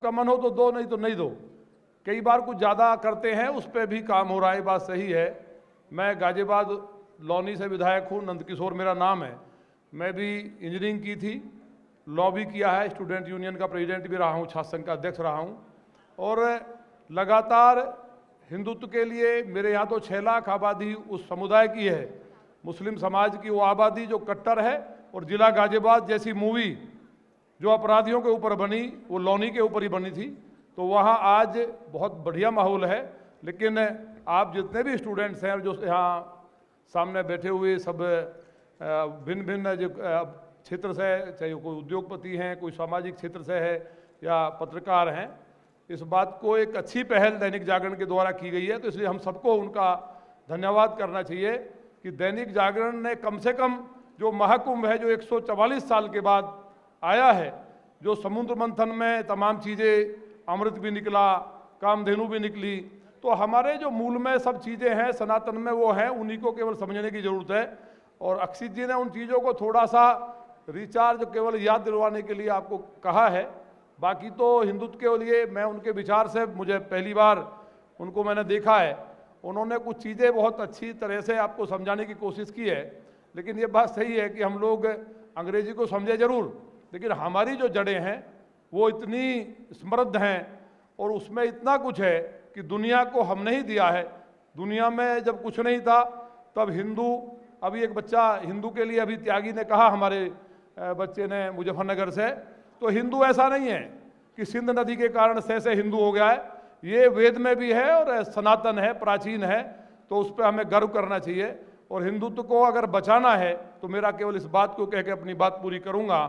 आपका मन हो तो दो, नहीं तो नहीं दो। कई बार कुछ ज़्यादा करते हैं, उस पर भी काम हो रहा है, बात सही है। मैं गाजियाबाद लौनी से विधायक हूँ, नंदकिशोर मेरा नाम है। मैं भी इंजीनियरिंग की थी, लॉ भी किया है, स्टूडेंट यूनियन का प्रेसिडेंट भी रहा हूँ, छात्र संघ का अध्यक्ष रहा हूँ, और लगातार हिंदुत्व के लिए मेरे यहाँ तो 6 लाख आबादी उस समुदाय की है, मुस्लिम समाज की वो आबादी जो कट्टर है। और जिला गाजियाबाद जैसी मूवी जो अपराधियों के ऊपर बनी, वो लौनी के ऊपर ही बनी थी, तो वहाँ आज बहुत बढ़िया माहौल है। लेकिन आप जितने भी स्टूडेंट्स हैं जो यहाँ सामने बैठे हुए, सब भिन्न भिन्न जो क्षेत्र से, चाहे कोई उद्योगपति हैं, कोई सामाजिक क्षेत्र से है या पत्रकार हैं, इस बात को एक अच्छी पहल दैनिक जागरण के द्वारा की गई है। तो इसलिए हम सबको उनका धन्यवाद करना चाहिए कि दैनिक जागरण ने कम से कम जो महाकुंभ है, जो 144 साल के बाद आया है, जो समुद्र मंथन में तमाम चीज़ें, अमृत भी निकला, कामधेनु भी निकली, तो हमारे जो मूल में सब चीज़ें हैं सनातन में वो हैं, उन्हीं को केवल समझने की ज़रूरत है। और अक्षित जी ने उन चीज़ों को थोड़ा सा रिचार्ज केवल याद दिलवाने के लिए आपको कहा है। बाकी तो हिंदुत्व के लिए मैं उनके विचार से, मुझे पहली बार उनको मैंने देखा है, उन्होंने कुछ चीज़ें बहुत अच्छी तरह से आपको समझाने की कोशिश की है। लेकिन ये बात सही है कि हम लोग अंग्रेजी को समझे जरूर, लेकिन हमारी जो जड़ें हैं वो इतनी समृद्ध हैं और उसमें इतना कुछ है कि दुनिया को हमने ही दिया है। दुनिया में जब कुछ नहीं था तब हिंदू, अभी एक बच्चा हिंदू के लिए, अभी त्यागी ने कहा, हमारे बच्चे ने मुजफ्फरनगर से, तो हिंदू ऐसा नहीं है कि सिंध नदी के कारण से हिंदू हो गया है, ये वेद में भी है और सनातन है, प्राचीन है, तो उस पर हमें गर्व करना चाहिए। और हिंदुत्व को अगर बचाना है तो मेरा केवल इस बात को कह के अपनी बात पूरी करूंगा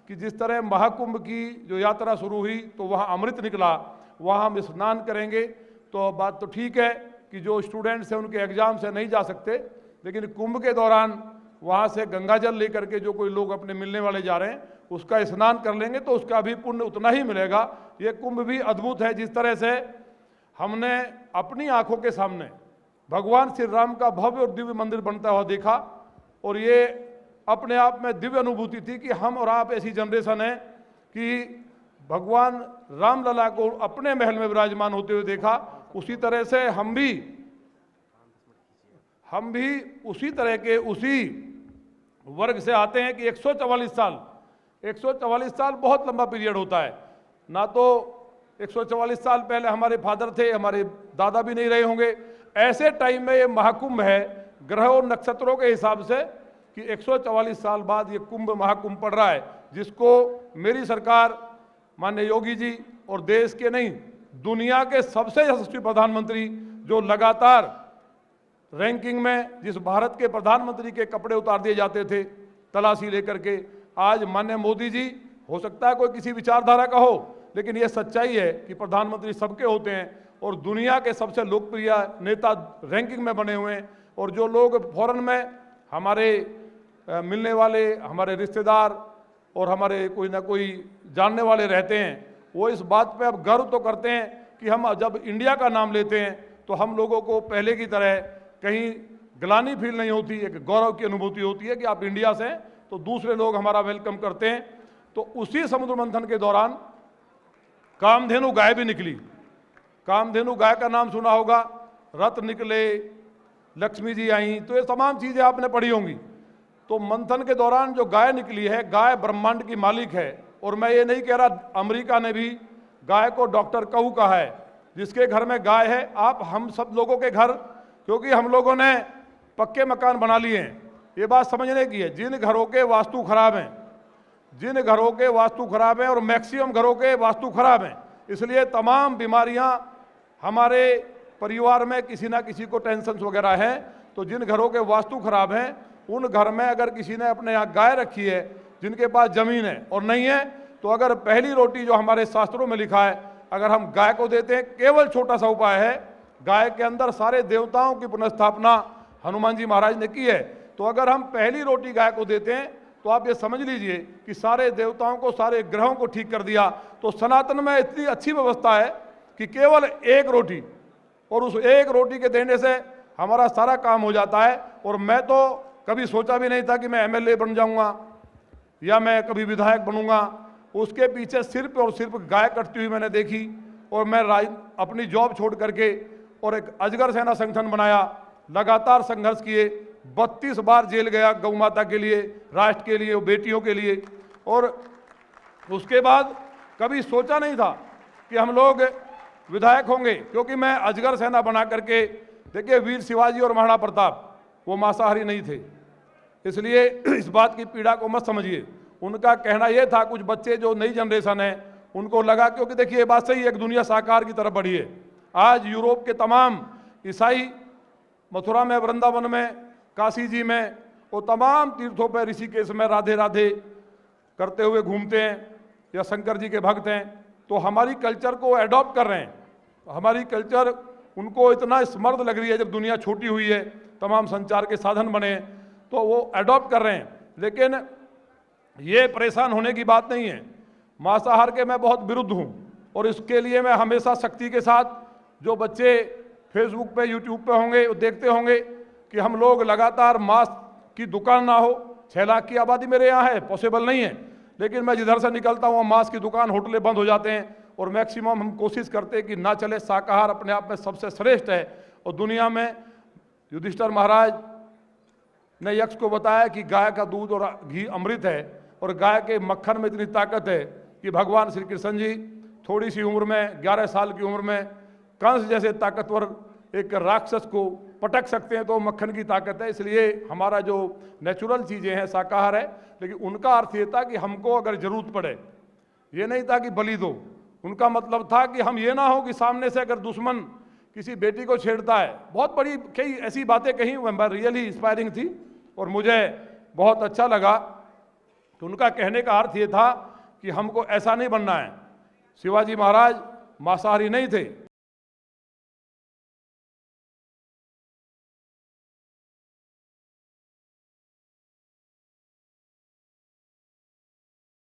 कि जिस तरह महाकुंभ की जो यात्रा शुरू हुई तो वहाँ अमृत निकला, वहाँ हम स्नान करेंगे, तो बात तो ठीक है कि जो स्टूडेंट्स हैं उनके एग्जाम से नहीं जा सकते, लेकिन कुंभ के दौरान वहाँ से गंगा जल लेकर के जो कोई लोग अपने मिलने वाले जा रहे हैं उसका स्नान कर लेंगे तो उसका भी पुण्य उतना ही मिलेगा। ये कुंभ भी अद्भुत है, जिस तरह से हमने अपनी आंखों के सामने भगवान श्री राम का भव्य और दिव्य मंदिर बनता हुआ देखा, और ये अपने आप में दिव्य अनुभूति थी कि हम और आप ऐसी जनरेशन है कि भगवान रामलला को अपने महल में विराजमान होते हुए देखा। उसी तरह से हम भी उसी तरह के उसी वर्ग से आते हैं कि 144 साल बहुत लंबा पीरियड होता है ना। तो 144 साल पहले हमारे फादर थे, हमारे दादा भी नहीं रहे होंगे, ऐसे टाइम में ये महाकुंभ है ग्रहों और नक्षत्रों के हिसाब से कि 144 साल बाद ये कुंभ महाकुंभ पड़ रहा है, जिसको मेरी सरकार, माननीय योगी जी, और देश के नहीं दुनिया के सबसे यशस्वी प्रधानमंत्री, जो लगातार रैंकिंग में जिस भारत के प्रधानमंत्री के कपड़े उतार दिए जाते थे तलाशी लेकर के, आज माननीय मोदी जी, हो सकता है कोई किसी विचारधारा का हो, लेकिन यह सच्चाई है कि प्रधानमंत्री सबके होते हैं और दुनिया के सबसे लोकप्रिय नेता रैंकिंग में बने हुए हैं। और जो लोग फॉरेन में हमारे मिलने वाले, हमारे रिश्तेदार और हमारे कोई ना कोई जानने वाले रहते हैं, वो इस बात पे अब गर्व तो करते हैं कि हम जब इंडिया का नाम लेते हैं तो हम लोगों को पहले की तरह कहीं ग्लानि फील नहीं होती, एक गौरव की अनुभूति होती है कि आप इंडिया से हैं, तो दूसरे लोग हमारा वेलकम करते हैं। तो उसी समुद्र मंथन के दौरान कामधेनु गाय भी निकली। कामधेनु गाय का नाम सुना होगा, रथ निकले, लक्ष्मी जी आई, तो ये तमाम चीजें आपने पढ़ी होंगी। तो मंथन के दौरान जो गाय निकली है, गाय ब्रह्मांड की मालिक है। और मैं ये नहीं कह रहा, अमेरिका ने भी गाय को डॉक्टर कहू कहा है। जिसके घर में गाय है, आप हम सब लोगों के घर, क्योंकि हम लोगों ने पक्के मकान बना लिए हैं, ये बात समझने की है। जिन घरों के वास्तु खराब हैं, जिन घरों के वास्तु खराब हैं, और मैक्सिमम घरों के वास्तु खराब हैं, इसलिए तमाम बीमारियां हमारे परिवार में किसी ना किसी को टेंशन वगैरह हैं। तो जिन घरों के वास्तु खराब हैं, उन घर में अगर किसी ने अपने यहाँ गाय रखी है, जिनके पास जमीन है और नहीं है, तो अगर पहली रोटी जो हमारे शास्त्रों में लिखा है, अगर हम गाय को देते हैं, केवल छोटा सा उपाय है, गाय के अंदर सारे देवताओं की पुनर्स्थापना हनुमान जी महाराज ने की है। तो अगर हम पहली रोटी गाय को देते हैं तो आप ये समझ लीजिए कि सारे देवताओं को, सारे ग्रहों को ठीक कर दिया। तो सनातन में इतनी अच्छी व्यवस्था है कि केवल एक रोटी, और उस एक रोटी के देने से हमारा सारा काम हो जाता है। और मैं तो कभी सोचा भी नहीं था कि मैं एमएलए बन जाऊंगा या मैं कभी विधायक बनूंगा। उसके पीछे सिर्फ और सिर्फ गाय कटती हुई मैंने देखी। और मैं अपनी जॉब छोड़ करके और एक अजगर सेना संगठन बनाया, लगातार संघर्ष किए, 32 बार जेल गया गौ माता के लिए, राष्ट्र के लिए, बेटियों के लिए। और उसके बाद कभी सोचा नहीं था कि हम लोग विधायक होंगे, क्योंकि मैं अजगर सेना बना करके, देखिए वीर शिवाजी और महाराणा प्रताप वो मांसाहारी नहीं थे, इसलिए इस बात की पीड़ा को मत समझिए। उनका कहना यह था, कुछ बच्चे जो नई जनरेशन है उनको लगा, क्योंकि देखिए ये बात सही है, एक दुनिया शाकाहार की तरफ बढ़ी है। आज यूरोप के तमाम ईसाई मथुरा में, वृंदावन में, काशी जी में, वो तमाम तीर्थों पर, ऋषिकेश में राधे राधे करते हुए घूमते हैं, या शंकर जी के भक्त हैं। तो हमारी कल्चर को एडॉप्ट कर रहे हैं। हमारी कल्चर उनको इतना स्मर्द लग रही है, जब दुनिया छोटी हुई है, तमाम संचार के साधन बने हैं, तो वो एडॉप्ट कर रहे हैं। लेकिन ये परेशान होने की बात नहीं है। मांसाहार के मैं बहुत विरुद्ध हूँ, और इसके लिए मैं हमेशा सख्ती के साथ, जो बच्चे फेसबुक पे, यूट्यूब पे होंगे, वो देखते होंगे कि हम लोग लगातार मांस की दुकान ना हो। 6 लाख की आबादी मेरे यहाँ है, पॉसिबल नहीं है, लेकिन मैं जिधर से निकलता हूँ मांस की दुकान, होटलें बंद हो जाते हैं। और मैक्सिमम हम कोशिश करते हैं कि ना चले। शाकाहार अपने आप में सबसे श्रेष्ठ है। और दुनिया में युधिष्ठिर महाराज ने यक्ष को बताया कि गाय का दूध और घी अमृत है, और गाय के मक्खन में इतनी ताकत है कि भगवान श्री कृष्ण जी थोड़ी सी उम्र में, 11 साल की उम्र में, कंस जैसे ताकतवर एक राक्षस को पटक सकते हैं। तो मक्खन की ताकत है। इसलिए हमारा जो नेचुरल चीज़ें हैं शाकाहार है। लेकिन उनका अर्थ ये था कि हमको अगर जरूरत पड़े, ये नहीं था कि बलि दो। उनका मतलब था कि हम ये ना हो कि सामने से अगर दुश्मन किसी बेटी को छेड़ता है, बहुत बड़ी कई ऐसी बातें कही, रियली इंस्पायरिंग थी और मुझे बहुत अच्छा लगा। तो उनका कहने का अर्थ ये था कि हमको ऐसा नहीं बनना है। शिवाजी महाराज मांसाहारी नहीं थे,